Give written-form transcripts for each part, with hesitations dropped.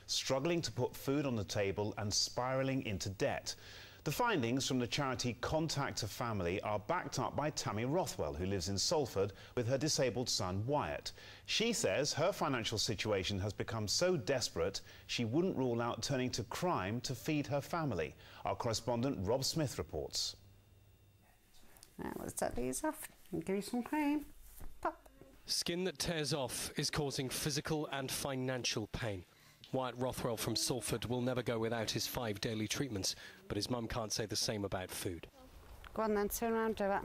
struggling to put food on the table and spiralling into debt. The findings from the charity Contact a Family are backed up by Tammy Rothwell, who lives in Salford with her disabled son Wyatt. She says her financial situation has become so desperate she wouldn't rule out turning to crime to feed her family. Our correspondent Rob Smith reports. Now let's take these off and give you some cream. Pop. Skin that tears off is causing physical and financial pain. Wyatt Rothwell from Salford will never go without his 5 daily treatments, but his mum can't say the same about food. Go on then, turn around, do it.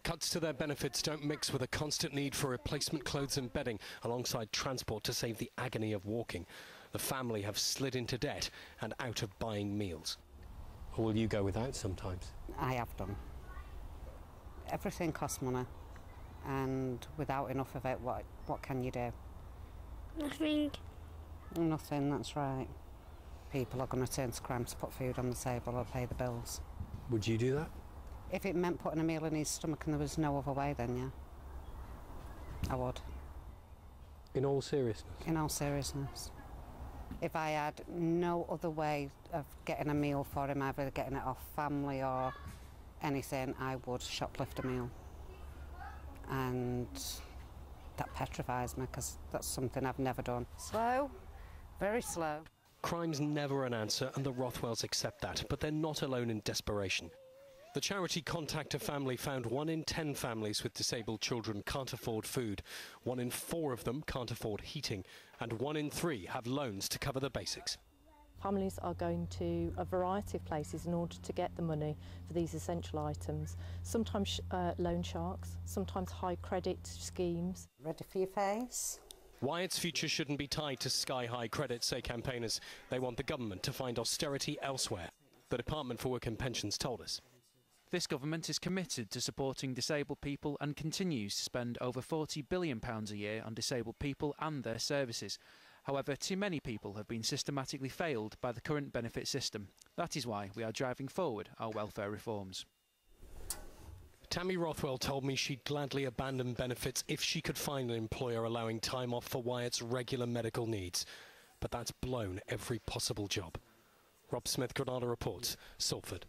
Cuts to their benefits don't mix with a constant need for replacement clothes and bedding, alongside transport to save the agony of walking. The family have slid into debt and out of buying meals. Or will you go without sometimes? I have done. Everything costs money, and without enough of it, what can you do? Nothing. Nothing, that's right. People are going to turn to crime to put food on the table or pay the bills. Would you do that? If it meant putting a meal in his stomach and there was no other way, then yeah, I would. In all seriousness? In all seriousness. If I had no other way of getting a meal for him, either getting it off family or anything, I would shoplift a meal. And that petrifies me, because that's something I've never done. Slow, very slow. Crime's never an answer, and the Rothwells accept that, but they're not alone in desperation. The charity Contact a Family found 1 in 10 families with disabled children can't afford food, 1 in 4 of them can't afford heating, and 1 in 3 have loans to cover the basics. Families are going to a variety of places in order to get the money for these essential items. Sometimes loan sharks, sometimes high credit schemes. Ready for your face? Wyatt's future shouldn't be tied to sky-high credit, say campaigners. They want the government to find austerity elsewhere. The Department for Work and Pensions told us. This government is committed to supporting disabled people and continues to spend over £40 billion a year on disabled people and their services. However, too many people have been systematically failed by the current benefit system. That is why we are driving forward our welfare reforms. Tammy Rothwell told me she'd gladly abandon benefits if she could find an employer allowing time off for Wyatt's regular medical needs. But that's blown every possible job. Rob Smith, Granada Reports, Salford.